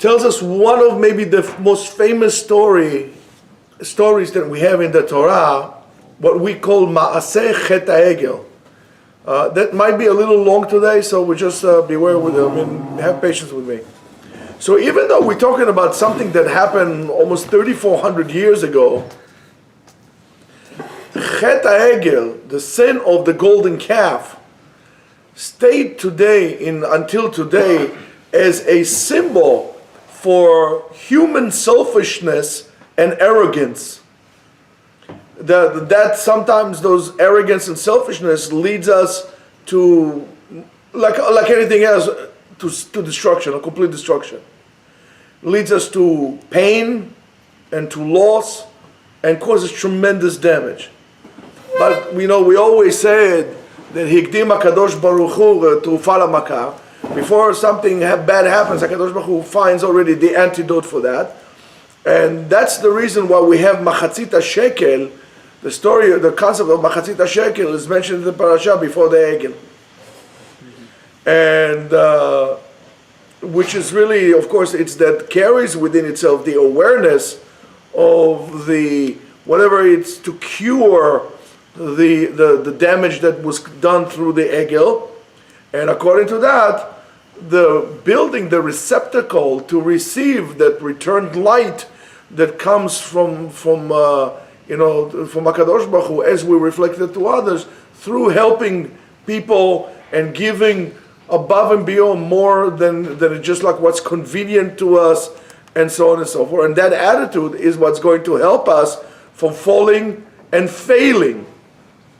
tells us one of maybe the most famous stories that we have in the Torah, what we call Ma'aseh Chet HaEgel. That might be a little long today, so we just beware with it. I mean, have patience with me. So even though we're talking about something that happened almost 3,400 years ago, Chet HaEgel, the sin of the golden calf, stayed until today as a symbol for human selfishness and arrogance. That sometimes those arrogance and selfishness leads us to, like anything else, to destruction, a complete destruction. Leads us to pain and to loss and causes tremendous damage. But we always said that Hikdim HaKadosh Baruch Hu to Falamakah. Before something bad happens, HaKadosh Baruch Hu finds already the antidote for that. And that's the reason why we have Machatzit HaShekel. The concept of Machatzit HaShekel is mentioned in the parasha before the Egel. And which is really, of course, it's that carries within itself the awareness of whatever it's to cure the damage that was done through the Egel. And according to that, the building the receptacle to receive that returned light that comes from HaKadosh Baruch Hu, as we reflect it to others, through helping people and giving above and beyond more than just like what's convenient to us, and so on and so forth. And that attitude is what's going to help us from falling and failing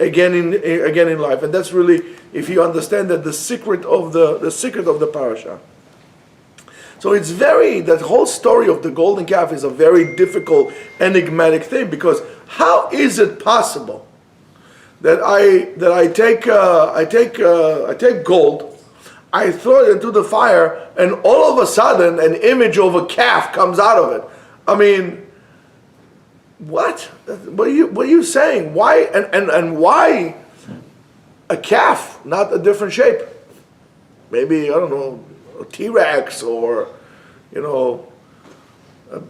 again in life. And that's really, if you understand that, the secret of the parasha. So that whole story of the golden calf is a very difficult, enigmatic thing, because how is it possible that I take gold, I throw it into the fire, and all of a sudden an image of a calf comes out of it? I mean, what? What are you saying? Why and why a calf, not a different shape? Maybe, I don't know, a T-Rex or, a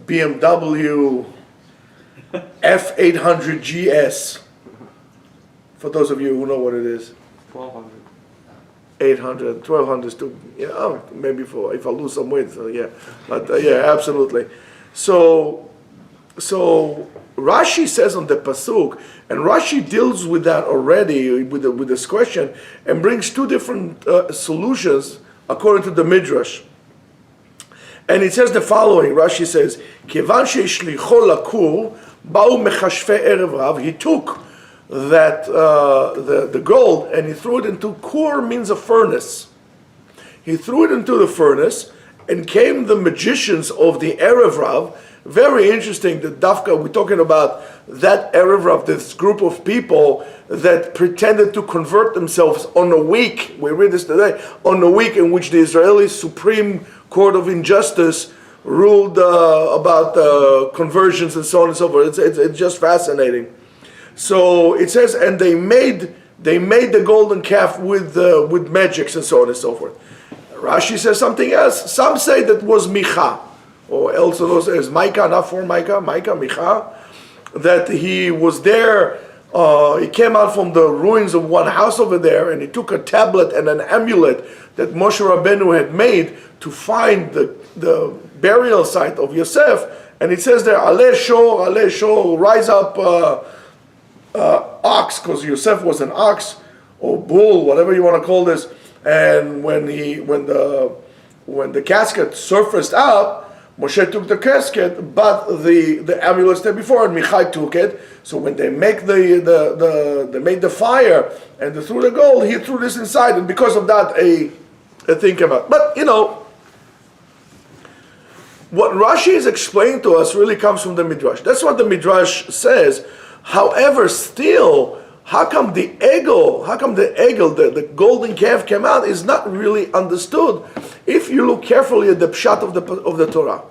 BMW F800 GS. For those of you who know what it is. 1200. 800, 1200 is too, maybe if I lose some weight, so yeah. But yeah, absolutely. So Rashi says on the Pasuk, and Rashi deals with that already, with this question, and brings two different solutions according to the Midrash. And it says the following, Rashi says, Kivan sheishlicho lakur, ba'u mechashve erev rav, he took that the gold and he threw it into kur, means a furnace. He threw it into the furnace, and came the magicians of the Erev Rav. Very interesting that Dafka, we're talking about that Erev Rav, this group of people that pretended to convert themselves on a week, we read this today, on a week in which the Israeli Supreme Court of Injustice ruled about conversions and so on and so forth. It's just fascinating. So it says, and they made the golden calf with magics and so on and so forth. Rashi says something else. Some say that was Micha, or also as Micah, not for Micah, Micha, that he was there. He came out from the ruins of one house over there, and he took a tablet and an amulet that Moshe Rabbeinu had made to find the burial site of Yosef. And it says there, Aleh Shor, rise up, ox, because Yosef was an ox or bull, whatever you want to call this. And when the casket surfaced up, Moshe took the casket, but the amulet stayed before, and Michai took it. So when they make they made the fire and they threw the gold, he threw this inside, and because of that, a thing came out. But what Rashi is explaining to us really comes from the Midrash. That's what the Midrash says. However, still, how come the egel, the golden calf came out, is not really understood if you look carefully at the pshat of the Torah.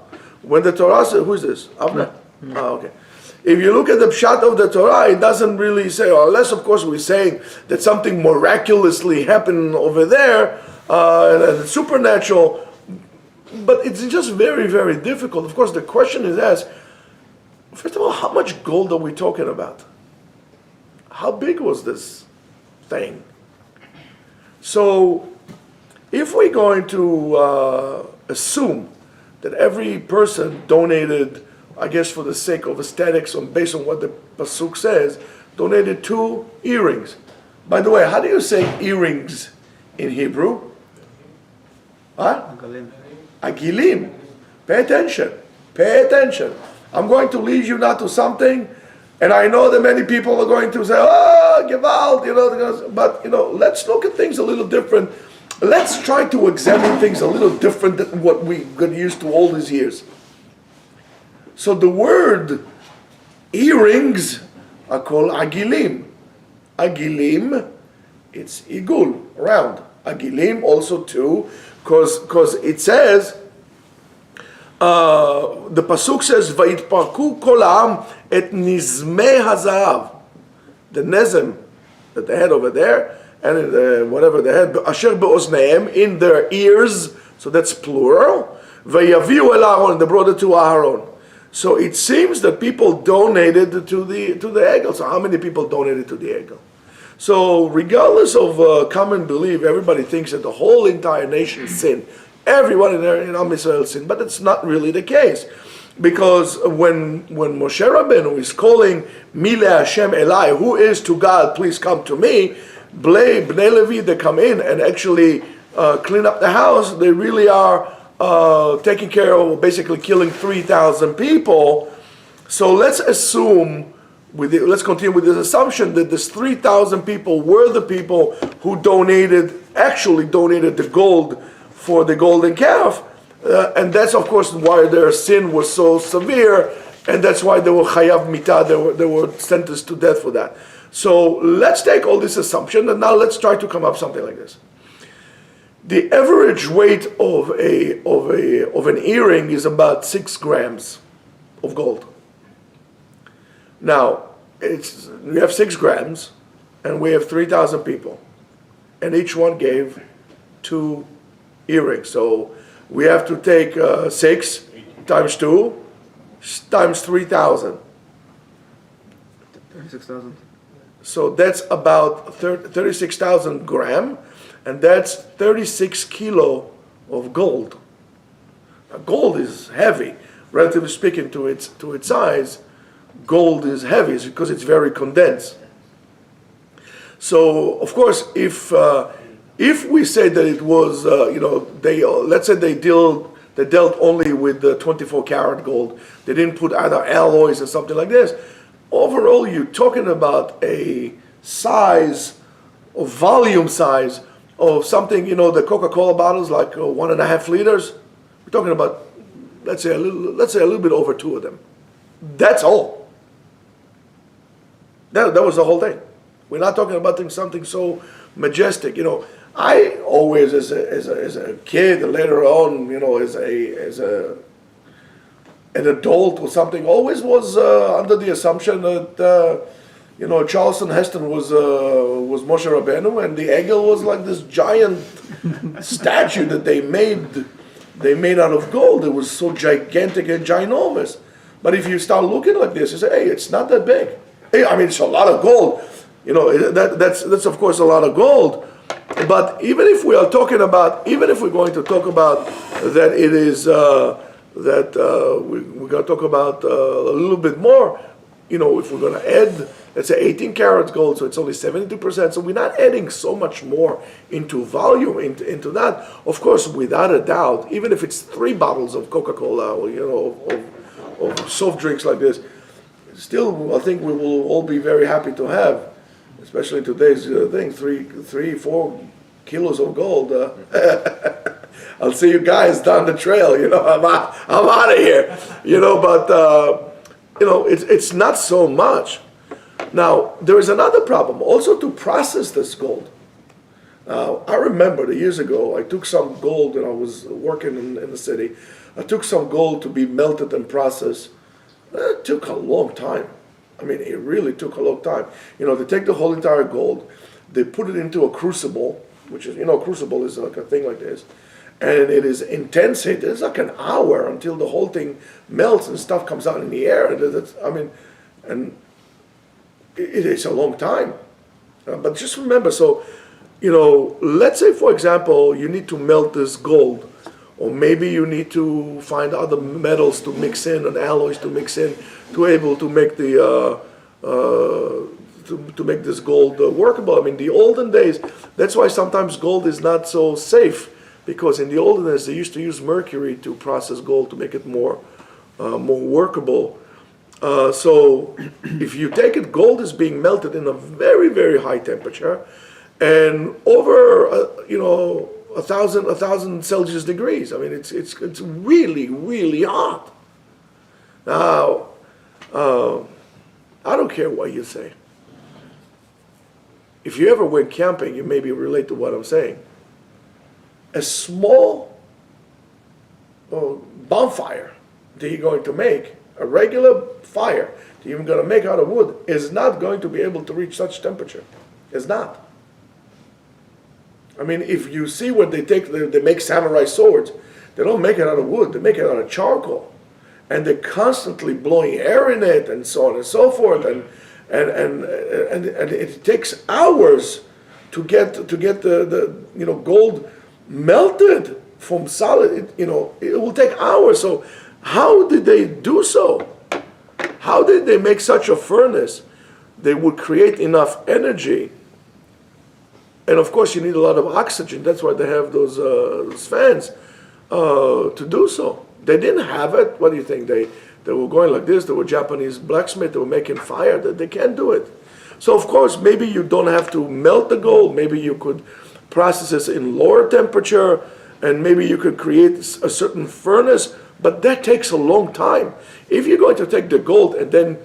When the Torah says, who is this? Avner? Okay. If you look at the pshat of the Torah, it doesn't really say, unless of course we're saying that something miraculously happened over there, and it's supernatural. but it's just very, very difficult. Of course, the question is asked, first of all, how much gold are we talking about? How big was this thing? So, if we're going to assume that every person donated, I guess for the sake of aesthetics, or based on what the Pasuk says, donated 2 earrings. By the way, how do you say earrings in Hebrew? Huh? Agilim. Pay attention. Pay attention. I'm going to lead you now to something, and I know that many people are going to say, oh, Gewalt, but, let's look at things a little different. Let's try to examine things a little different than what we got used to all these years. So the word earrings are called agilim. Agilim, it's igul, round. Agilim also too, because it says, the pasuk says, "Vayitparku kol ha'am et nizmei hazahav." The nezem that they had over there, and whatever they had, asher be'ozneim, in their ears. So that's plural. Vayaviu el Aaron, they brought it to Aaron. So it seems that people donated to the egel. So how many people donated to the egel? So regardless of common belief, everybody thinks that the whole entire nation sinned. Everyone in Am Yisrael sinned, but it's not really the case. Because when Moshe Rabbeinu is calling Mile Hashem Elai, who is to God, please come to me, Bnei Levi, they come in and actually clean up the house. They really are taking care of, basically killing 3,000 people. So let's assume, let's continue with this assumption that this 3,000 people were the people who actually donated the gold for the golden calf. And that's of course why their sin was so severe, and that's why they were chayav mitah, they were sentenced to death for that. So let's take all this assumption, and now let's try to come up something like this. The average weight of an earring is about 6 grams of gold. Now we have 6 grams, and we have 3,000 people, and each one gave 2 earrings. So we have to take 6 times 2 times 3,000. 36,000. So that's about 36,000 gram, and that's 36 kilo of gold. Now, gold is heavy, relatively speaking to its size. Gold is heavy because it's very condensed. So of course, if we say that it was, let's say they dealt only with the 24 karat gold, they didn't put either alloys or something like this. Overall, you're talking about a size, or volume size of something. The Coca-Cola bottles, like 1.5 liters. We're talking about, let's say a little bit over 2 of them. That's all. That was the whole thing. We're not talking about something so majestic. I always, as a kid, and later on, as an adult or something, always was under the assumption that Charleston Heston was Moshe Rabbeinu, and the egel was like this giant statue that they made out of gold. It was so gigantic and ginormous. But if you start looking like this, you say, hey, it's not that big. Hey, I mean, it's a lot of gold. That's of course a lot of gold. But even if we're going to talk about that, it is we're going to talk about a little bit more. If we're going to add, let's say 18 carats gold, so it's only 72%. So we're not adding so much more into volume into that. Of course, without a doubt, even if it's 3 bottles of Coca-Cola or of soft drinks like this, still I think we will all be very happy to have, especially today's thing, 3-4 kilos of gold. I'll see you guys down the trail. I'm out of here. But it's not so much. Now there is another problem also to process this gold. I remember the years ago I took some gold, and I was working in the city. I took some gold to be melted and processed. It took a long time. I mean, it really took a long time. They take the whole entire gold, they put it into a crucible, which is, a crucible is like a thing like this, and it is intense heat, it's like an hour until the whole thing melts and stuff comes out in the air. And it is a long time. But just remember, so, let's say, for example, you need to melt this gold, or maybe you need to find other metals to mix in and alloys to mix in to able to make to make this gold workable. I mean, the olden days, that's why sometimes gold is not so safe, because in the olden days they used to use mercury to process gold to make it more workable. So if you take it, gold is being melted in a very, very high temperature, and over 1,000 Celsius degrees. I mean, it's really, really hot. Now, I don't care what you say. If you ever went camping, you maybe relate to what I'm saying. A small bonfire that you're going to make, a regular fire that you're going to make out of wood, is not going to be able to reach such temperature. It's not. I mean, if you see what they make samurai swords, they don't make it out of wood, they make it out of charcoal. And they're constantly blowing air in it and so on and so forth. And it takes hours to get the gold melted from solid. It will take hours. So how did they do so? How did they make such a furnace? They would create enough energy. And of course, you need a lot of oxygen. That's why they have those fans to do so. They didn't have it. What do you think? They were going like this. They were Japanese blacksmiths. They were making fire. They can't do it. So of course, maybe you don't have to melt the gold. Maybe you could process this in lower temperature, and maybe you could create a certain furnace. But that takes a long time. If you're going to take the gold and then,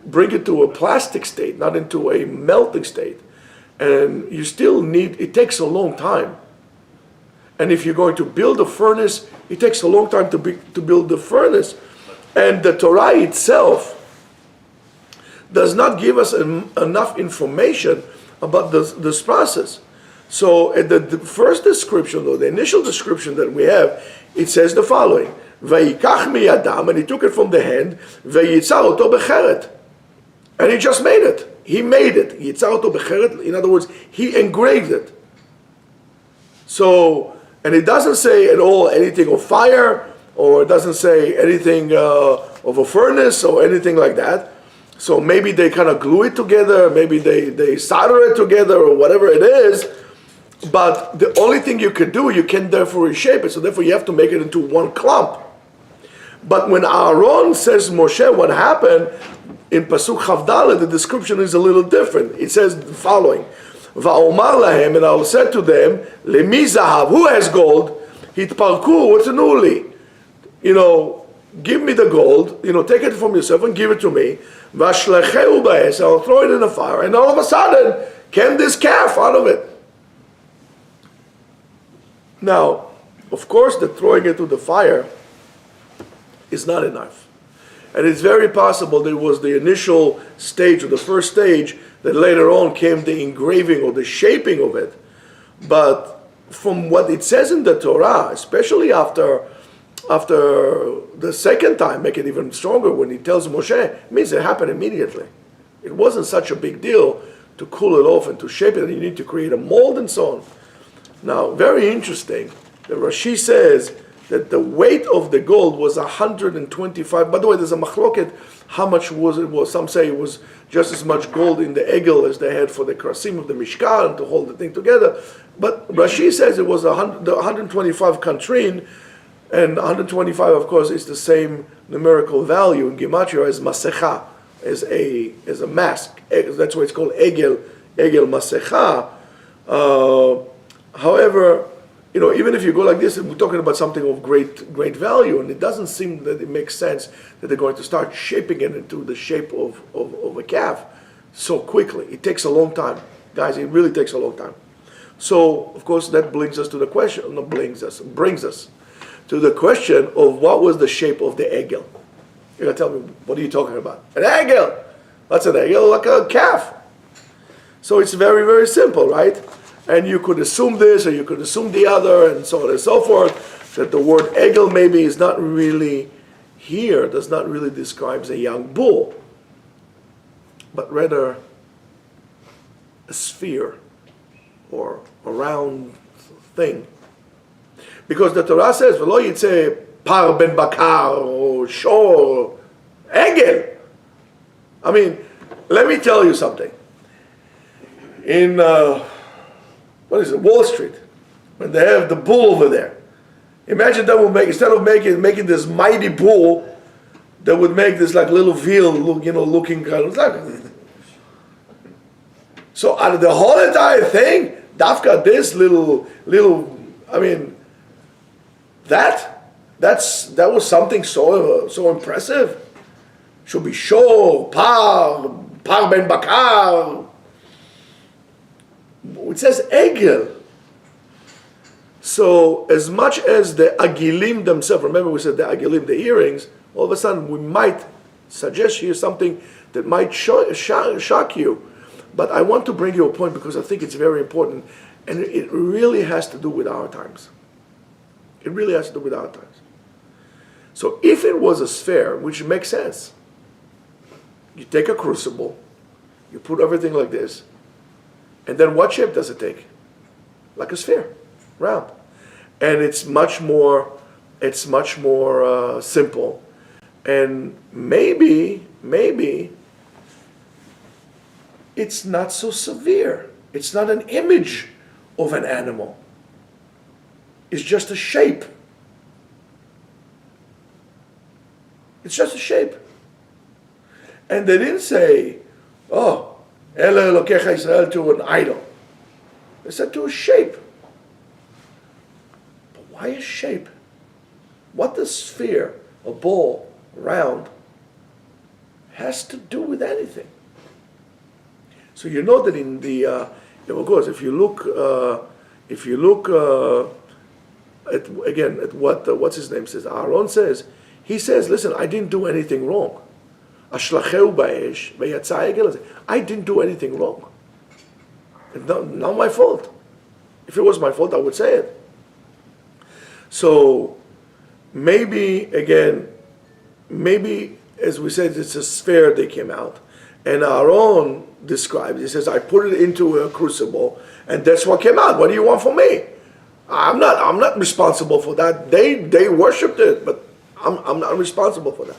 bring it to a plastic state, not into a melting state, and you still need, it takes a long time. And if you're going to build a furnace, it takes a long time to build the furnace. And the Torah itself does not give us enough information about this process. So at the first description, or the initial description that we have, it says the following: Vayikach miyadam, and he took it from the hand, vayitza oto becheret. And he just made it. He made it. Yitza oto becheret, in other words, he engraved it. So, and it doesn't say at all anything of fire, or it doesn't say anything of a furnace or anything like that. So maybe they kind of glue it together, maybe they solder it together, or whatever it is. But the only thing you could do, you can therefore reshape it. So therefore you have to make it into one clump. But when Aaron says Moshe, what happened, in Pasuk Chavdaleh, the description is a little different. It says the following: Va'omar lahem, and I will say to them, Lemi zahav, who has gold? Hitparku, v'tenu li. Give me the gold, take it from yourself and give it to me. V'ashlecheu ba'es, I'll throw it in the fire, and all of a sudden, came this calf out of it. Now, of course, the throwing it to the fire is not enough. And it's very possible there was the initial stage, or the first stage, that later on came the engraving or the shaping of it. But from what it says in the Torah, especially after the second time, make it even stronger, when he tells Moshe, it means it happened immediately. It wasn't such a big deal to cool it off and to shape it. You need to create a mold and so on. Now, very interesting, the Rashi says that the weight of the gold was 125. By the way, there's a machloket, how much was it? Some say it was just as much gold in the egel as they had for the krasim of the Mishkan to hold the thing together. But Rashi says it was the 125 kantrin, and 125, of course, is the same numerical value in Gematria as masecha, as a mask. That's why it's called egel masecha. However, even if you go like this, we're talking about something of great value, and it doesn't seem that it makes sense that they're going to start shaping it into the shape of a calf so quickly. It takes a long time. Guys, it really takes a long time. So, of course, that brings us to the question, brings us to the question of what was the shape of the egel. You're going to tell me, what are you talking about? An egel! What's an egel? Like a calf. So it's very, very simple, right? And you could assume this or you could assume the other and so on and so forth, that the word egel maybe is not really here, does not really describe a young bull, but rather a sphere or a round thing. Because the Torah says, "V'lo yitzeh par ben bakar," or shor, egel. I mean, let me tell you something. In Wall Street, when they have the bull over there, imagine that would make, instead of making this mighty bull, they would make this like little veal, looking kind of like. So out of the whole entire thing, Dafka, this little, I mean, that was something so impressive. Should be shor, par ben bakar. It says egel. So as much as the agilim themselves, remember we said the agilim, the earrings, all of a sudden we might suggest here something that might shock you. But I want to bring you a point because I think it's very important, and it really has to do with our times. It really has to do with our times. So if it was a sphere, which makes sense, you take a crucible, you put everything like this, and then what shape does it take? Like a sphere, round. And it's much more simple. And maybe it's not so severe. It's not an image of an animal. It's just a shape. It's just a shape. And they didn't say, oh, Ele Elokecha Israel, to an idol. They said to a shape. But why a shape? What does sphere, a ball, round, has to do with anything? So you know that in the, of course, if you look at what's his name says, Aaron says, he says, listen, I didn't do anything wrong. I didn't do anything wrong. It's not my fault. If it was my fault, I would say it. So maybe, as we said, it's a sphere they came out. And Aaron describes, he says, I put it into a crucible, and that's what came out. What do you want from me? I'm not responsible for that. They worshipped it, but I'm not responsible for that.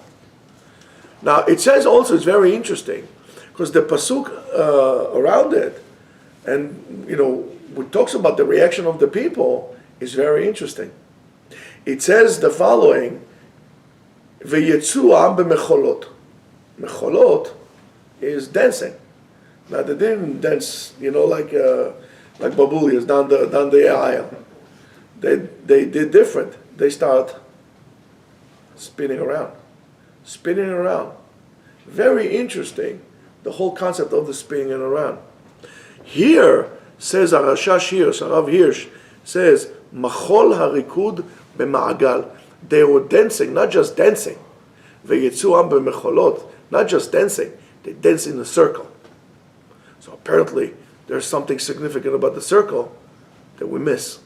Now, it says also, it's very interesting, because the pasuk around it, and, it talks about the reaction of the people, is very interesting. It says the following, V'yetzu am b'mecholot. Mecholot is dancing. Now, they didn't dance, like babulias down the aisle. They did different. They start spinning around. Very interesting, the whole concept of the spinning around. Here, says Arashash Hirsch, Arav Hirsch, says, Machol harikud b'ma'agal. They were dancing, not just dancing. Ve'yetzu am b'mecholot, not just dancing, they dance in a circle. So apparently, there's something significant about the circle that we miss.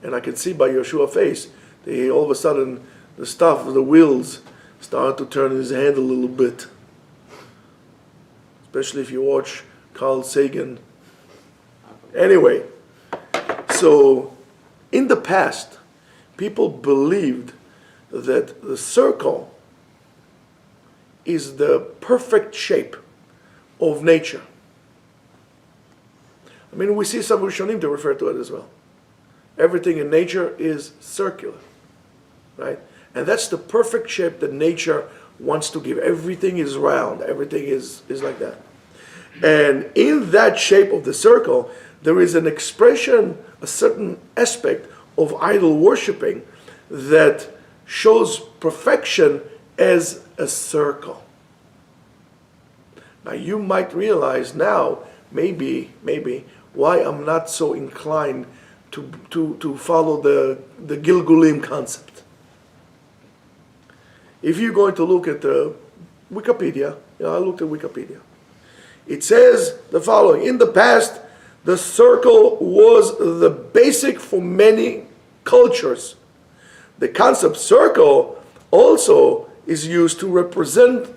And I can see by Yeshua's face, that all of a sudden, the wheels start to turn in his hand a little bit. Especially if you watch Carl Sagan. Anyway, so in the past, people believed that the circle is the perfect shape of nature. I mean, we see some Rishonim to refer to it as well. Everything in nature is circular, right? And that's the perfect shape that nature wants to give. Everything is round. Everything is like that. And in that shape of the circle, there is an expression, a certain aspect of idol worshipping that shows perfection as a circle. Now you might realize now, maybe, why I'm not so inclined to follow the Gilgulim concept. If you're going to look at the Wikipedia, I looked at Wikipedia. It says the following: in the past, The circle was the basic for many cultures. The concept circle also is used to represent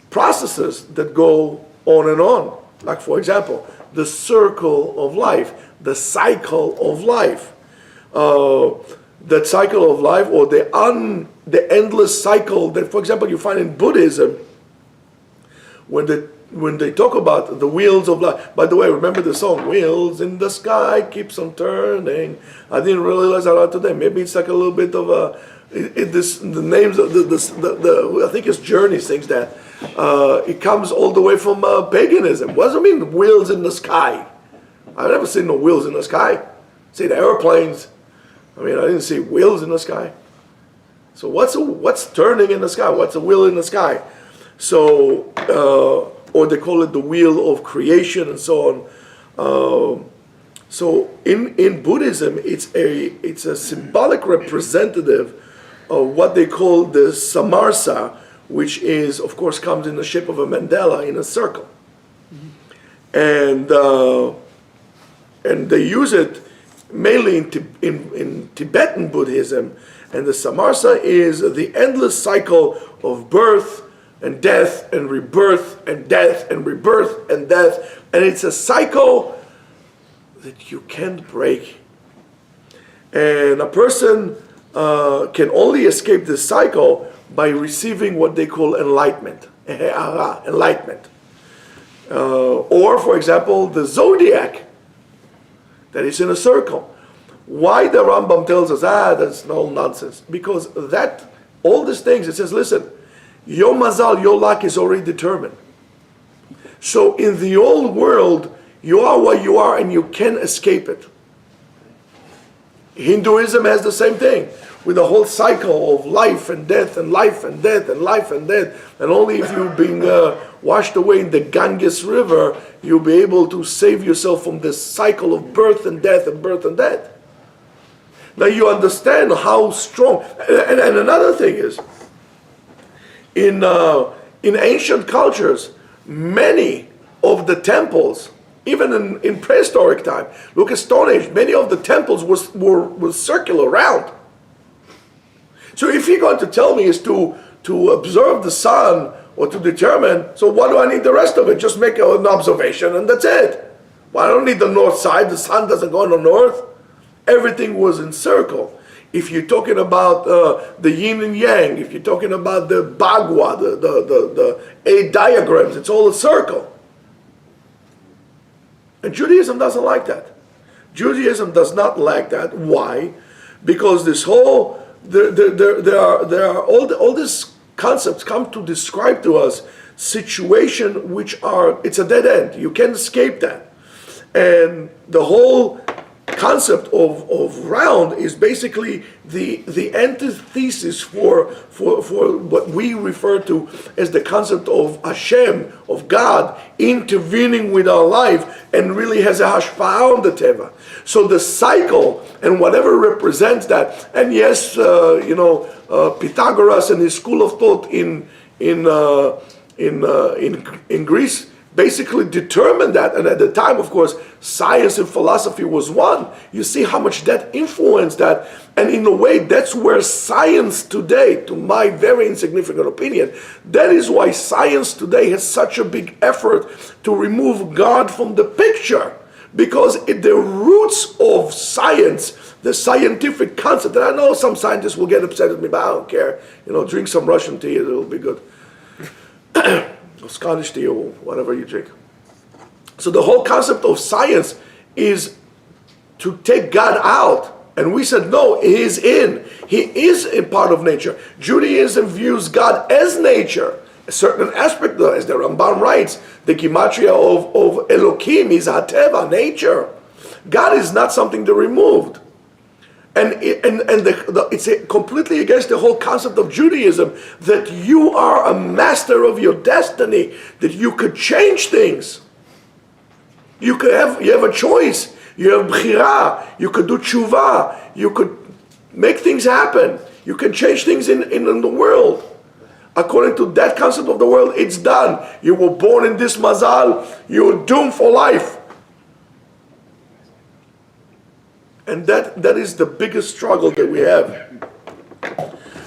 processes that go on and on. Like, for example, the circle of life, the cycle of life. That cycle of life, or the endless cycle that, for example, you find in Buddhism, when they talk about the wheels of life. By the way, remember the song, "Wheels in the Sky keeps on turning." I didn't realize that out today. Maybe it's like a little bit of a, the names of the I think it's Journey sings that. It comes all the way from paganism. What does it mean, wheels in the sky? I've never seen no wheels in the sky. See the airplanes. I mean, I didn't see wheels in the sky. So what's turning in the sky? What's a wheel in the sky? So, or they call it the wheel of creation and so on. So in Buddhism, it's a symbolic representative of what they call the samarsa, which is, of course, comes in the shape of a mandala in a circle. And they use it mainly in Tibetan Buddhism, and the samarsa is the endless cycle of birth and death and rebirth and death and rebirth and death, and it's a cycle that you can't break. And a person can only escape this cycle by receiving what they call enlightenment, enlightenment. Or, for example, the zodiac, that is in a circle. Why the Rambam tells us, that's no nonsense? Because all these things, it says, listen, your mazal, your luck is already determined. So in the old world, you are what you are and you can't escape it. Hinduism has the same thing, with the whole cycle of life and death and life and death and life and death. And only if you've been washed away in the Ganges River, you'll be able to save yourself from this cycle of birth and death and birth and death. Now you understand how strong. And another thing is, in ancient cultures, many of the temples, even in prehistoric time, look at Stone Age, many of the temples were circular, round. So if you're going to tell me is to observe the sun or to determine, so what do I need the rest of it? Just make an observation and that's it. Well, I don't need the north side, the sun doesn't go in the north. Everything was in circle. If you're talking about the yin and yang, if you're talking about the Bhagwa, the 8 diagrams, it's all a circle. And Judaism doesn't like that. Judaism does not like that. Why? Because this whole, there are all these concepts come to describe to us situation which are, it's a dead end. You can't escape that. And the whole concept of round is basically the antithesis for what we refer to as the concept of Hashem, of God, intervening with our life and really has a hashpa'ah on the teva. So the cycle and whatever represents that, and yes, Pythagoras and his school of thought in Greece basically determined that, and at the time, of course, science and philosophy was one. You see how much that influenced that, and in a way, that's where science today, to my very insignificant opinion, that is why science today has such a big effort to remove God from the picture, because the roots of science, the scientific concept, and I know some scientists will get upset at me, but I don't care. Drink some Russian tea, it'll be good. Or Scottish tea or whatever you drink. So the whole concept of science is to take God out. And we said, no, He is in. He is a part of nature. Judaism views God as nature. A certain aspect, as the Ramban writes, the gematria of Elohim is Hateva, nature. God is not something to be removed. And it's completely against the whole concept of Judaism that you are a master of your destiny, that you could change things. You have a choice. You have bchira. You could do tshuva. You could make things happen. You can change things in the world. according to that concept of the world, it's done. You were born in this mazal, you're doomed for life. And that is the biggest struggle that we have.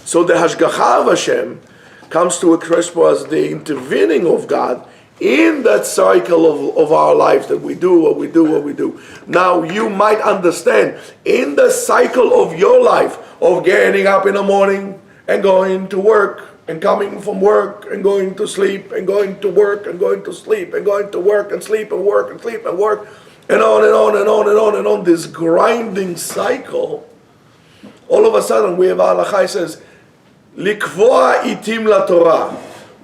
So the Hashgacha of Hashem comes to express for us the intervening of God in that cycle of our lives, that we do what we do. Now you might understand, in the cycle of your life, of getting up in the morning and going to work, and coming from work and going to sleep, and going to work and going to sleep, and going to work and sleep and work and sleep and work, and on and on and on and on and on, this grinding cycle, all of a sudden we have halakha says, Likvoa itim la Torah.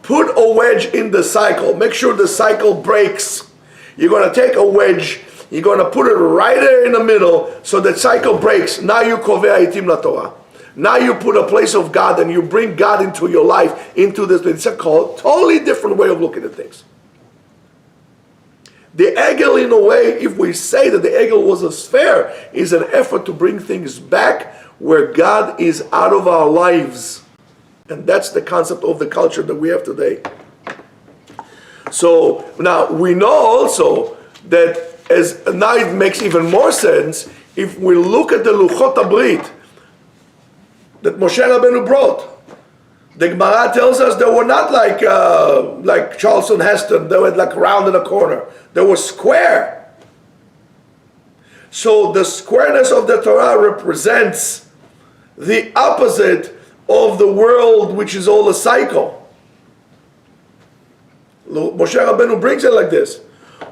Put a wedge in the cycle. Make sure the cycle breaks. You're going to take a wedge, you're going to put it right there in the middle so the cycle breaks. Now you kovea itim la Torah. Now you put a place of God and you bring God into your life, into this. It's a totally different way of looking at things. The egel, in a way, if we say that the egel was a sphere, is an effort to bring things back where God is out of our lives. And that's the concept of the culture that we have today. So now we know also that, as now it makes even more sense if we look at the Luchot HaBrit that Moshe Rabbeinu brought. The Gemara tells us they were not like Charleston Heston, they were like round in a corner. They were square. So the squareness of the Torah represents the opposite of the world, which is all a cycle. Moshe Rabbeinu brings it like this.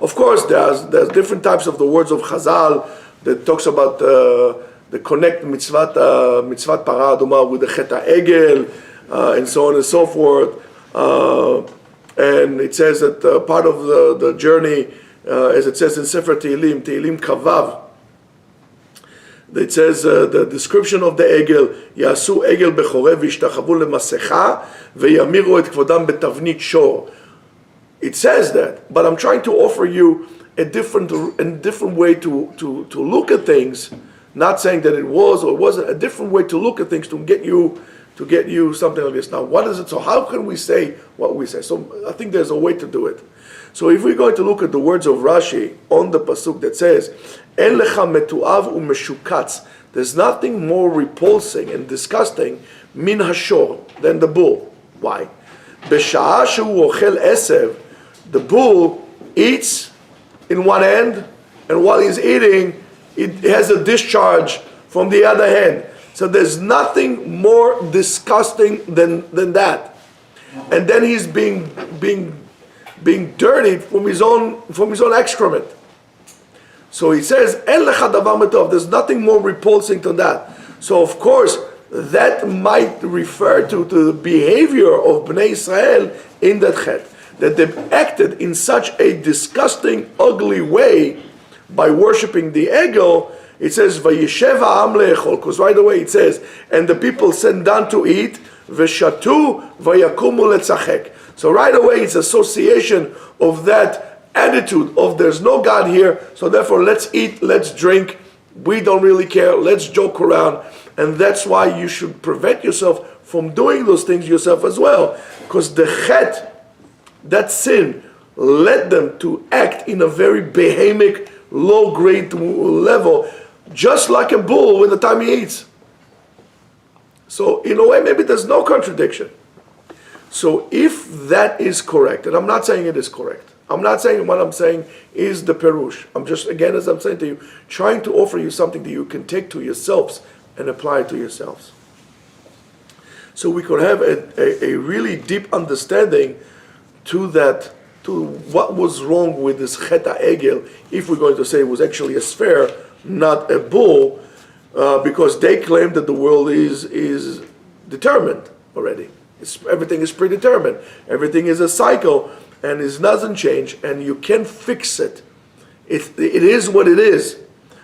Of course, there's different types of the words of Chazal that talks about the connect mitzvat para aduma with the chet egel, and so on and so forth. And it says that part of the journey, as it says in Sefer Tehillim Kavav, it says the description of the egel, Yasu egel bechorev v'ishtachavu lemasecha ve'yamiru et kvodam betavnit shor. It says that, but I'm trying to offer you a different way to look at things. Not saying that it was or wasn't, a different way to look at things to get you something like this. Now, what is it? So how can we say what we say? So I think there's a way to do it. So if we're going to look at the words of Rashi on the pasuk that says, "En lecha metuav u'meshukatz," there's nothing more repulsing and disgusting min hashor than the bull. Why? B'sha'a shehu ochel esev, the bull eats in one end, and while he's eating, it has a discharge from the other hand. So there's nothing more disgusting than that. And then he's being dirtied from his own excrement. So he says, "En lecha davar metov." There's nothing more repulsing than that. So of course, that might refer to the behavior of Bnei Israel in that chet, that they've acted in such a disgusting, ugly way by worshiping the egel. It says, "Vayishev ha'am le'echol," because right away it says, and the people sat down to eat, v'shatu vayakumu letzachek. So right away it's association of that attitude of there's no God here, so therefore let's eat, let's drink, we don't really care, let's joke around. And that's why you should prevent yourself from doing those things yourself as well, because the chet, that sin, led them to act in a very behemic, low-grade level, just like a bull when the time he eats. So in a way, maybe there's no contradiction. So if that is correct, and I'm not saying it is correct, I'm not saying what I'm saying is the perush. I'm just, again, as I'm saying to you, trying to offer you something that you can take to yourselves and apply it to yourselves. So we could have a really deep understanding to what was wrong with this chet egel, if we're going to say it was actually a sphere, not a bull, because they claim that the world is determined already. Everything is predetermined. Everything is a cycle, and it doesn't change, and you can't fix it. It is what it is.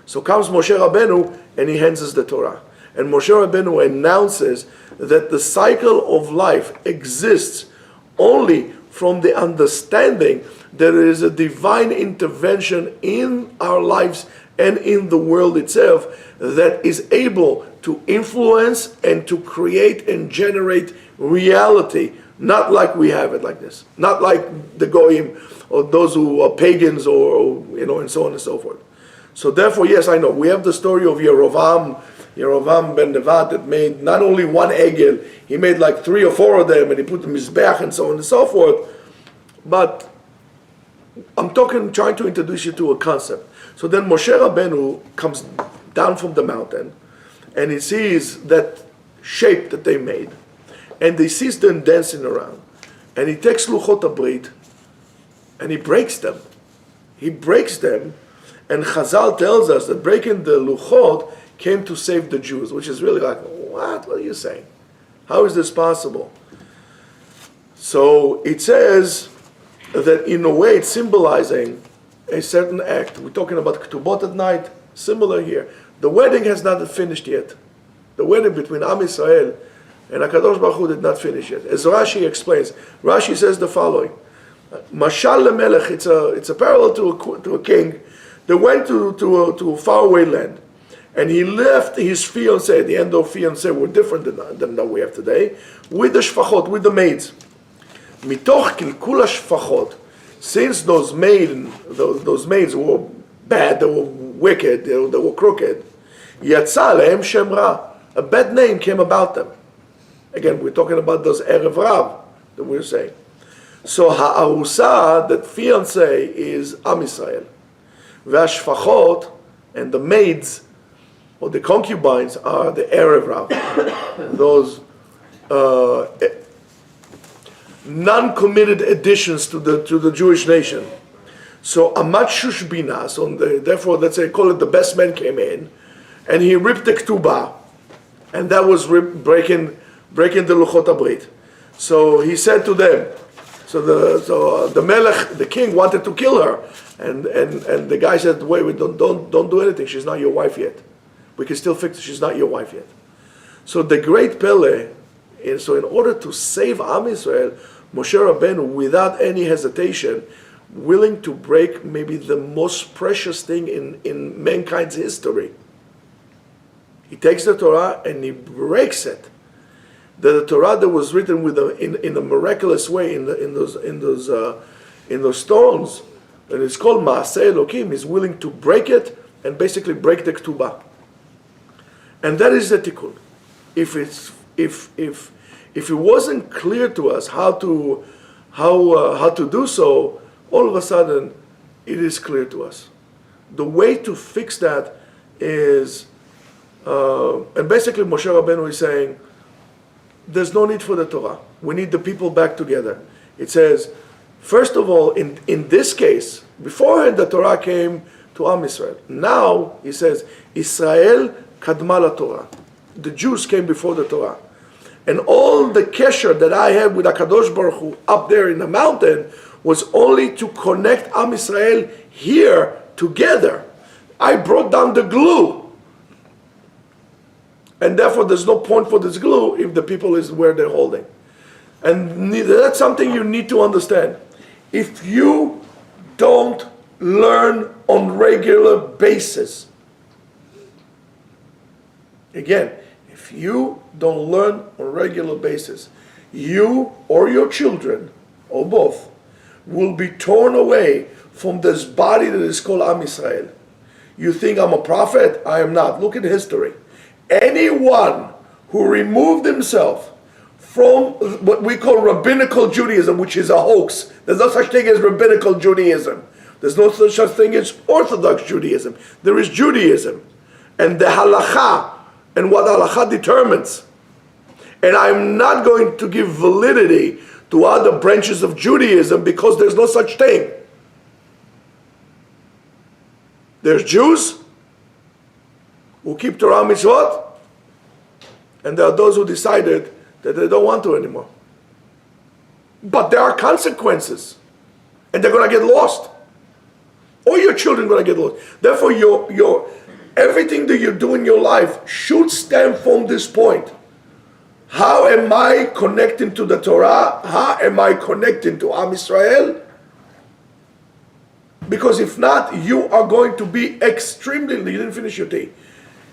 So comes Moshe Rabbeinu, and he hands us the Torah. And Moshe Rabbeinu announces that the cycle of life exists only from the understanding that there is a divine intervention in our lives and in the world itself that is able to influence and to create and generate reality Not like we have it like this. Not like the Goyim or those who are pagans or and so on and so forth. So therefore, yes, I know. We have the story of Yerovam ben Nevat that made not only one egel, he made like 3 or 4 of them, and he put the Mizbeach and so on and so forth. But I'm trying to introduce you to a concept. So then Moshe Rabbeinu comes down from the mountain, and he sees that shape that they made, and he sees them dancing around, and he takes Luchot HaBrit, and he breaks them. He breaks them, and Chazal tells us that breaking the Luchot came to save the Jews, which is really like, what are you saying? How is this possible? So it says that in a way it's symbolizing a certain act. We're talking about Ketubot at night, similar here. The wedding has not finished yet. The wedding between Am Yisrael and HaKadosh Baruch Hu did not finish yet. As Rashi explains, Rashi says the following: Mashal lemelech, it's a parallel to a king that went to a faraway land, and he left his fiancée. The end of fiancée were different than that we have today, with the shfachot, with the maids. Mitoch kilkul hashfachot, since those maids were bad, they were wicked, they were crooked, yatsa lehem shem ra, a bad name came about them. Again, we're talking about those Erev Rav that we're saying. So ha'arusa, that fiancé, is Am Yisrael. V'ashfachot, and the maids, or the concubines, are the Erev Rav. Those non-committed additions to the Jewish nation. So Amat Shushbina, so therefore, let's say, call it the best man came in, and he ripped the Ketubah, and that was breaking the Luchot HaBrit. So he said to them, so the Melech, the king, wanted to kill her, and the guy said, wait, don't do anything. She's not your wife yet. We can still fix it. She's not your wife yet. So the great Pele, so in order to save Am Yisrael, Moshe Rabbeinu, without any hesitation, willing to break maybe the most precious thing in mankind's history. He takes the Torah and he breaks it. The Torah that was written in a miraculous way in those stones, and it's called Maaseh Elokim, is willing to break it and basically break the Ketubah. And that is the tikkun. If it wasn't clear to us how to do so, all of a sudden it is clear to us. The way to fix that is, and basically Moshe Rabbeinu is saying, there's no need for the Torah. We need the people back together. It says, first of all, in this case, beforehand the Torah came to Am Yisrael. Now, he says, Israel kadma la Torah. The Jews came before the Torah. And all the kesher that I had with HaKadosh Baruch Hu up there in the mountain was only to connect Am Yisrael here together. I brought down the glue. And therefore there's no point for this glue if the people is where they're holding. And that's something you need to understand. If you don't learn on regular basis, again, if you don't learn on a regular basis, you or your children, or both, will be torn away from this body that is called Am Yisrael. You think I'm a prophet? I am not. Look at history. Anyone who removed himself from what we call rabbinical Judaism, which is a hoax. There's no such thing as rabbinical Judaism. There's no such thing as Orthodox Judaism. There is Judaism. And the halacha, and what halacha determines. And I'm not going to give validity to other branches of Judaism because there's no such thing. There's Jews who keep Torah mitzvot, and there are those who decided that they don't want to anymore. But there are consequences, and they're going to get lost. Or your children are going to get lost. Therefore, your everything that you do in your life should stem from this point. How am I connecting to the Torah? How am I connecting to Am Yisrael? Because if not, you are going to be extremely, you didn't finish your tea.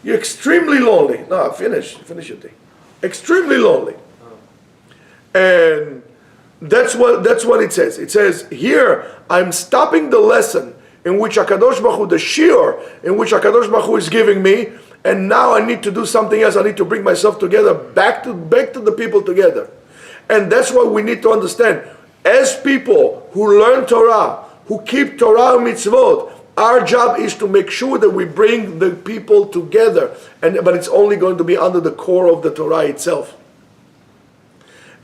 You're extremely lonely. No, finish your tea. Extremely lonely. And That's what it says. It says here, I'm stopping the lesson in which HaKadosh Baruch Hu, the shiur, in which HaKadosh Baruch Hu is giving me, and now I need to do something else. I need to bring myself together, back to the people together. And that's what we need to understand. As people who learn Torah, who keep Torah and mitzvot, our job is to make sure that we bring the people together. But it's only going to be under the core of the Torah itself.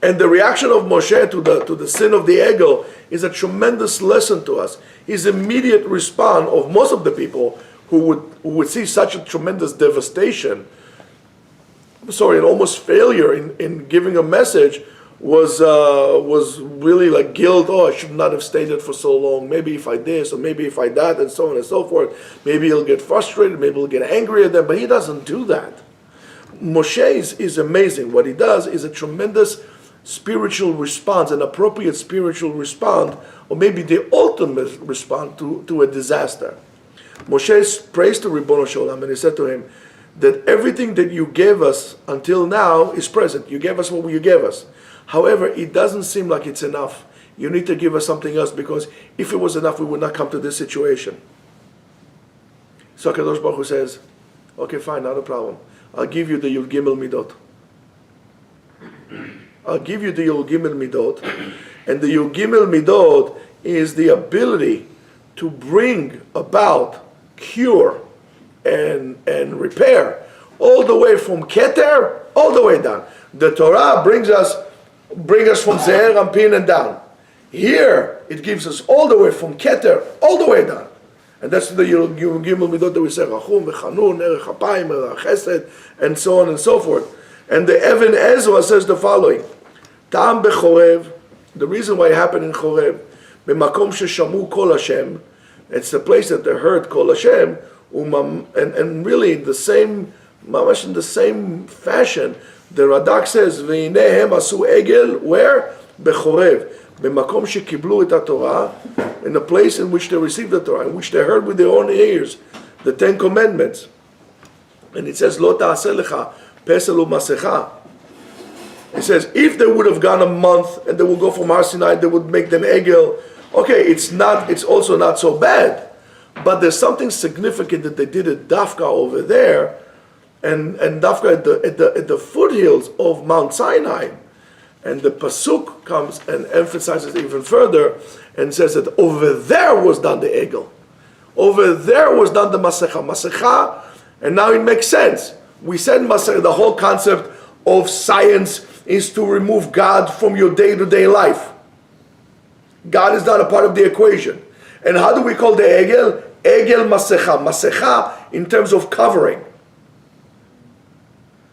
And the reaction of Moshe to the sin of the egel is a tremendous lesson to us. His immediate response of most of the people who would see such a tremendous devastation, and almost failure in giving a message, was really like guilt. Oh, I should not have stayed there for so long. Maybe if I this, or maybe if I that, and so on and so forth. Maybe he'll get frustrated. Maybe he'll get angry at them. But he doesn't do that. Moshe is amazing. What he does is a tremendous spiritual response, an appropriate spiritual response, or maybe the ultimate response to a disaster. Moshe prays to Ribbono Shel Olam, and he said to him that everything that you gave us until now is present. You gave us what you gave us. However, it doesn't seem like it's enough. You need to give us something else, because if it was enough, we would not come to this situation. So HaKadosh Baruch Hu says, okay, fine, not a problem. I'll give you the Yud Gimel Midot. I'll give you the Yud Gimel Midot. And the Yud Gimel Midot is the ability to bring about cure and repair all the way from Keter all the way down. The Torah brings us from Ze'er Anpin and down. Here it gives us all the way from Keter all the way down. And that's the Yud Gimel Midot that we say, Rachum, V'chanun, Erech Apayim, Erech Chesed, and so on and so forth. And the Even Ezra says the following: Ta'am bechorev, the reason why it happened in Chorev, b'makom sheshamu kol Hashem, it's the place that they heard kol Hashem, and really in the same, mamash in the same fashion, the Radak says, v'hinehem asu egel, where? Bechorev, b'makom shekiblu et HaTorah, in the place in which they received the Torah, in which they heard with their own ears, the Ten Commandments. And it says, lo ta'aseh lecha pesel u'masecha. It says, if they would have gone a month and they would go from Har Sinai, they would make an egel. Okay, it's also not so bad. But there's something significant that they did at Dafka over there, and Dafka at the foothills of Mount Sinai. And the Pasuk comes and emphasizes even further and says that over there was done the egel. Over there was done the Masecha. And now it makes sense. We said Masecha, the whole concept of science is to remove God from your day-to-day life. God is not a part of the equation. And how do we call the egel? Egel Masecha. Masecha in terms of covering.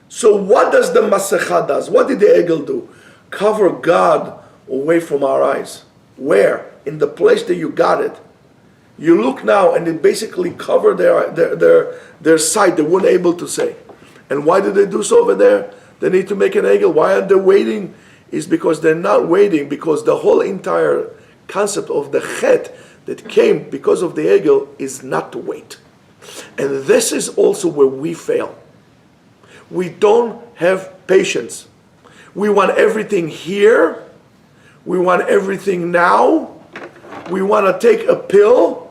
So what does the Masecha does? What did the egel do? Cover God away from our eyes. Where? In the place that you got it. You look now and it basically covered their sight. They weren't able to say. And why did they do so over there? They need to make an egel. Why aren't they waiting? Is because they're not waiting, because the whole entire concept of the chet that came because of the egel is not to wait. And this is also where we fail. We don't have patience. We want everything here. We want everything now. We want to take a pill,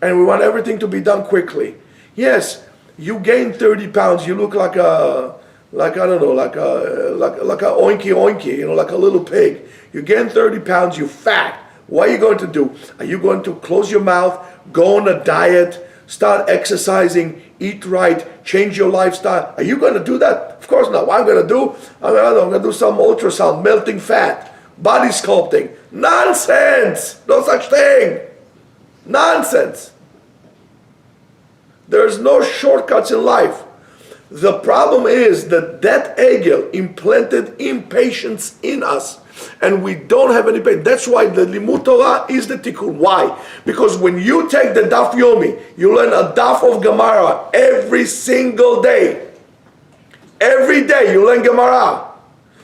and we want everything to be done quickly. Yes, you gain 30 pounds. You look like a oinky, like a little pig. You gain 30 pounds. You fat. What are you going to do? Are you going to close your mouth, go on a diet, start exercising, eat right, change your lifestyle? Are you going to do that? Of course not. What I'm going to do? I'm going to do some ultrasound, melting fat, body sculpting. Nonsense! No such thing. Nonsense. There's no shortcuts in life. The problem is that egel implanted impatience in us, and we don't have any patience. That's why the Limud Torah is the tikkun. Why? Because when you take the daf yomi, you learn a daf of Gemara every single day. Every day you learn Gemara.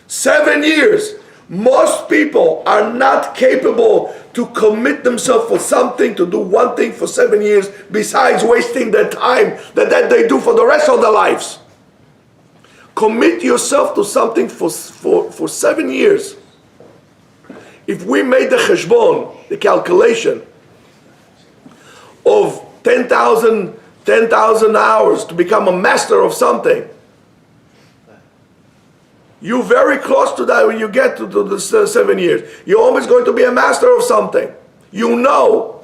7 years. Most people are not capable to commit themselves for something, to do one thing for 7 years, besides wasting their time that they do for the rest of their lives. Commit yourself to something for 7 years. If we made the cheshbon, the calculation of 10,000 hours to become a master of something, you're very close to that when you get to the 7 years. You're always going to be a master of something. You know.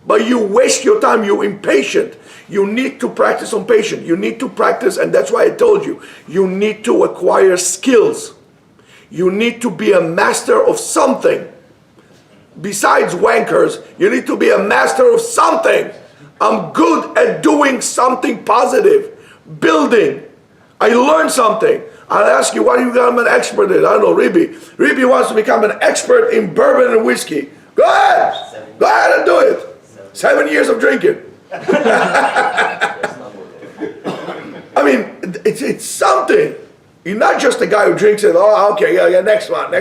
But you waste your time. You're impatient. You need to practice on patience. You need to practice, and that's why I told you, you need to acquire skills. You need to be a master of something. Besides wankers, you need to be a master of something. I'm good at doing something positive, building. I learned something. I'll ask you, what do you become an expert in? I don't know, Ribi. Ribi wants to become an expert in bourbon and whiskey. Go ahead. Go ahead and do it. 7 years of drinking. I mean, it's something. You're not just a guy who drinks it. Oh, okay, yeah, next one.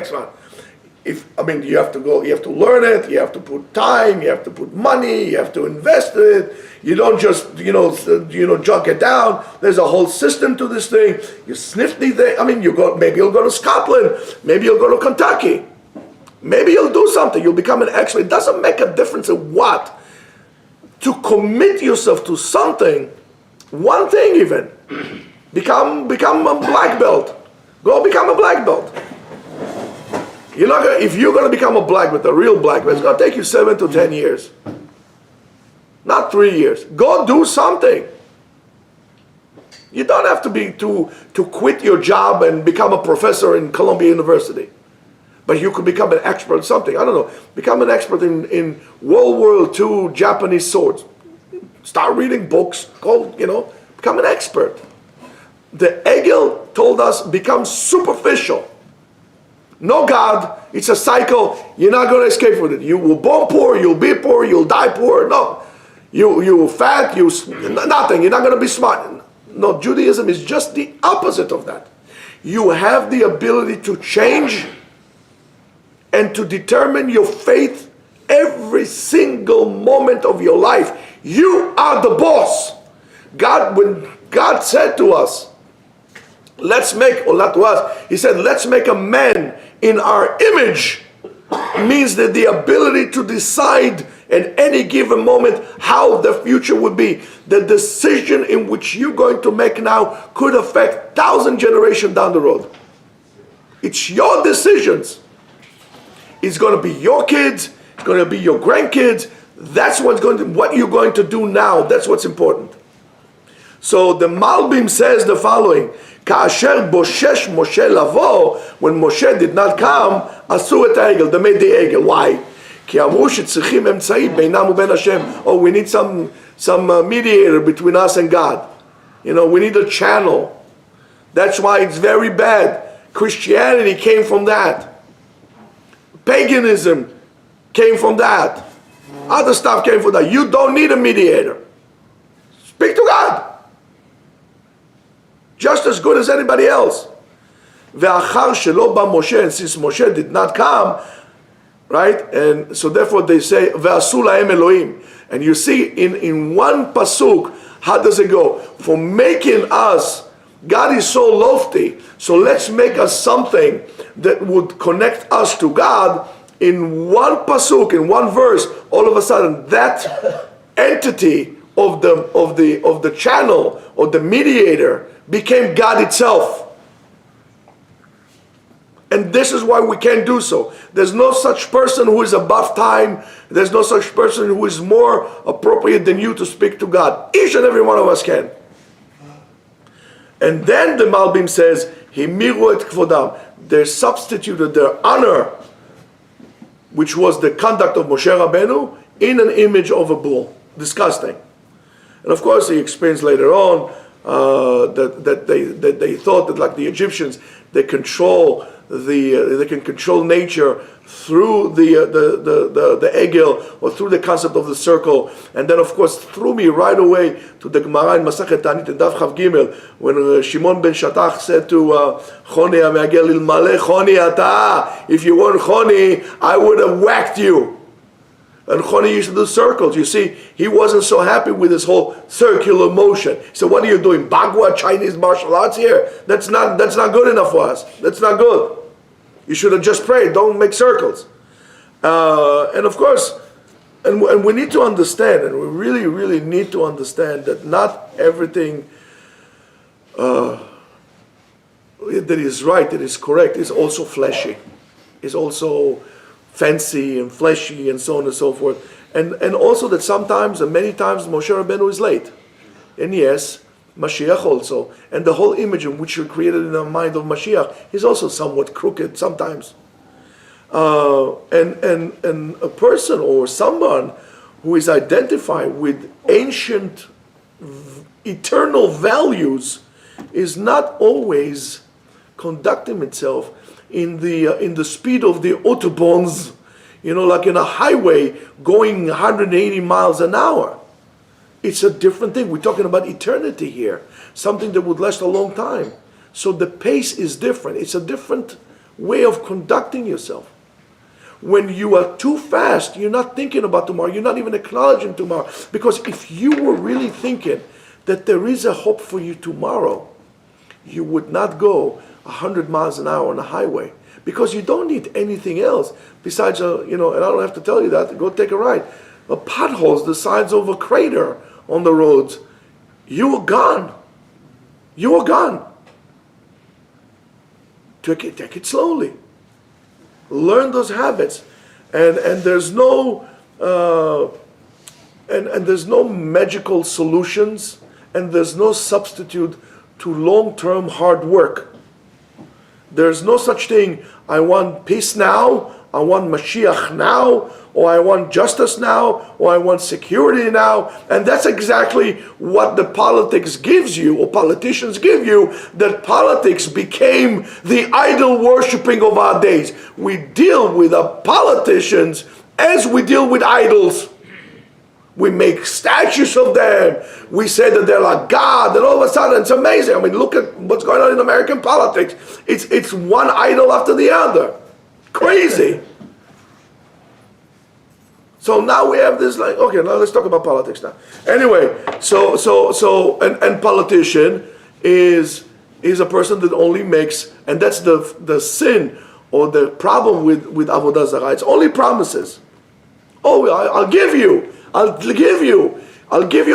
You have to go. You have to learn it. You have to put time. You have to put money. You have to invest in it. You don't just junk it down. There's a whole system to this thing. You sniff the thing. Maybe you'll go to Scotland. Maybe you'll go to Kentucky. Maybe you'll do something. You'll become an expert. It doesn't make a difference in what. To commit yourself to something, one thing even. Become a black belt. Go become a black belt. If you're going to become a black belt, a real black belt, it's going to take you 7 to 10 years. Not 3 years. Go do something. You don't have to be to quit your job and become a professor in Columbia University. But you could become an expert in something. I don't know. Become an expert in World War II Japanese swords. Start reading books. Become an expert. The Egel told us, become superficial. No God. It's a cycle. You're not going to escape with it. You were born poor. You'll be poor. You'll die poor. No. You fat. Nothing. You're not going to be smart. No, Judaism is just the opposite of that. You have the ability to change and to determine your faith every single moment of your life. You are the boss. When God said to us, He said, let's make a man in our image, means that the ability to decide at any given moment how the future would be. The decision in which you're going to make now could affect 1,000 generations down the road. It's your decisions. It's going to be your kids. It's going to be your grandkids. That's what you're going to do now. That's what's important. So the Malbim says the following: Ka'asher boshesh Moshe lavo, when Moshe did not come, asu et ha'egel, they made the egel. Why? Ki amru shetzrichim emtzai beinam uben Hashem. Oh, we need some mediator between us and God. We need a channel. That's why it's very bad. Christianity came from that. Paganism came from that. Other stuff came from that. You don't need a mediator. Speak to God. Just as good as anybody else. Ve'achar shelo ba Moshe, and since Moshe did not come, right? And so therefore they say, ve'asu lahem Elohim. And you see in one pasuk, how does it go? For making us, God is so lofty, so let's make us something that would connect us to God. In one pasuk, in one verse, all of a sudden that entity of the channel or the mediator became God itself. And this is why we can't do so. There's no such person who is above time. There's no such person who is more appropriate than you to speak to God. Each and every one of us can. And then the Malbim says, Himiru et kvodam. They substituted their honor, which was the conduct of Moshe Rabbeinu, in an image of a bull. Disgusting. And of course he explains later on that they thought that, like the Egyptians, they can control nature through the egel, or through the concept of the circle. And then of course threw me right away to the Gemara in Masachet Tanit in Daf Chav Gimel, when Shimon ben Shatach said to Choni HaMe'agel, Ilmale Choni ata, if you weren't Choni, I would have whacked you. And Choni used to do circles. You see, he wasn't so happy with this whole circular motion. So what are you doing? Bagua, Chinese martial arts here? That's not good enough for us. That's not good. You should have just prayed. Don't make circles. And of course, and we need to understand, and we really, really need to understand that not everything that is right, that is correct, is also fleshy, is also fancy and fleshy and so on and so forth. And also that sometimes and many times Moshe Rabbeinu is late. And yes, Mashiach also. And the whole image in which you're created in the mind of Mashiach is also somewhat crooked sometimes. And a person or someone who is identified with ancient eternal values is not always conducting itself in the speed of the autobahns, like in a highway going 180 miles an hour. It's a different thing. We're talking about eternity here, something that would last a long time. So the pace is different. It's a different way of conducting yourself. When you are too fast, you're not thinking about tomorrow. You're not even acknowledging tomorrow. Because if you were really thinking that there is a hope for you tomorrow, you would not go 100 miles an hour on the highway. Because you don't need anything else besides, and I don't have to tell you that, go take a ride. Potholes the size of a crater on the roads. You are gone. You are gone. Take it slowly. Learn those habits, and there's no and there's no magical solutions, and there's no substitute to long-term hard work. There's no such thing. I want peace now. I want Mashiach now, or I want justice now, or I want security now. And that's exactly what the politics gives you, or politicians give you, that politics became the idol worshipping of our days. We deal with the politicians as we deal with idols. We make statues of them. We say that they're like God, and all of a sudden it's amazing. I mean, look at what's going on in American politics. It's one idol after the other. Crazy. So now we have this okay, now let's talk about politics now. Anyway, so politician is a person that only makes, and that's the sin or the problem with Avodah Zarah. It's only promises. Oh, I'll give you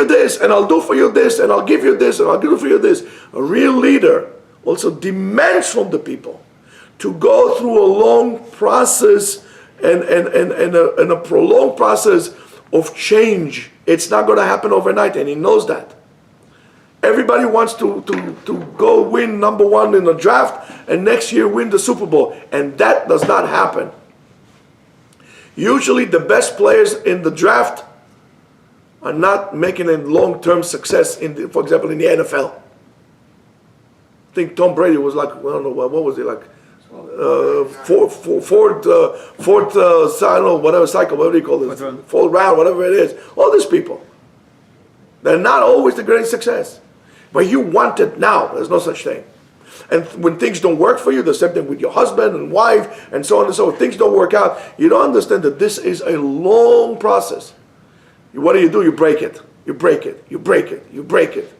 this, and I'll do for you this, and I'll give you this, and I'll do for you this. A real leader also demands from the people to go through a long process and a prolonged process of change. It's not going to happen overnight, and he knows that. Everybody wants to go win number one in the draft and next year win the Super Bowl, and that does not happen. Usually the best players in the draft are not making a long-term success, for example, in the NFL. I think Tom Brady was like, I don't know, what was he like? Fourth, whatever cycle, whatever you call it, fourth round, whatever it is. All these people, they're not always the greatest success, but you want it now. There's no such thing. And when things don't work for you, the same thing with your husband and wife, and so on and so on. Things don't work out. You don't understand that this is a long process. What do? You break it. You break it. You break it. You break it.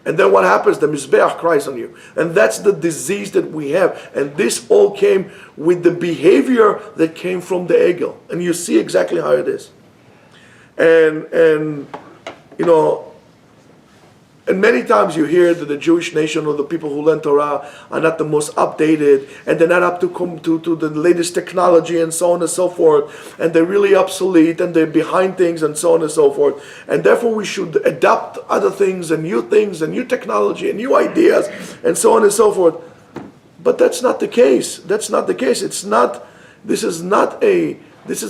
And then what happens? The Mizbeach cries on you. And that's the disease that we have. And this all came with the behavior that came from the Egel. And you see exactly how it is. And and many times you hear that the Jewish nation or the people who learn Torah are not the most updated, and they're not up to the latest technology and so on and so forth, and they're really obsolete, and they're behind things and so on and so forth. And therefore we should adopt other things and new technology and new ideas and so on and so forth. But that's not the case. That's not the case. This is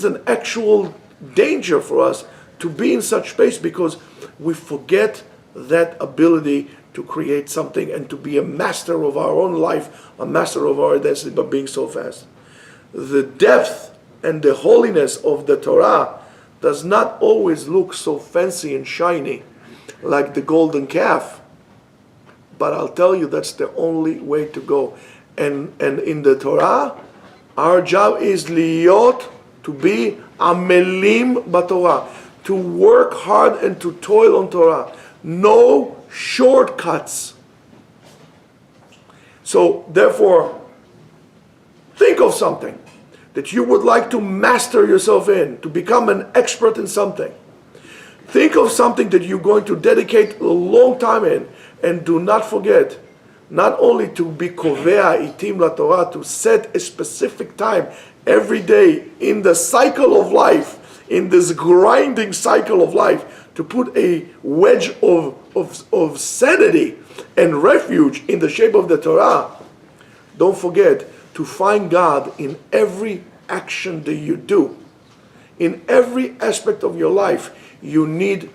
an actual danger for us to be in such space, because we forget that ability to create something and to be a master of our own life, a master of our destiny, by being so fast. The depth and the holiness of the Torah does not always look so fancy and shiny like the golden calf, but I'll tell you, that's the only way to go. And in the Torah, our job is liyot, to be amelim b'Torah, to work hard and to toil on Torah. No shortcuts. So therefore, think of of something that you would like to master yourself in, to become an expert in something. Think of something that you're going to dedicate a long time in, and do not forget, not only to be kovea itim la Torah, to set a specific time every day in the cycle of life, in this grinding cycle of life, to put a wedge of sanity and refuge in the shape of the Torah. Don't forget to find God in every action that you do. In every aspect of your life, you need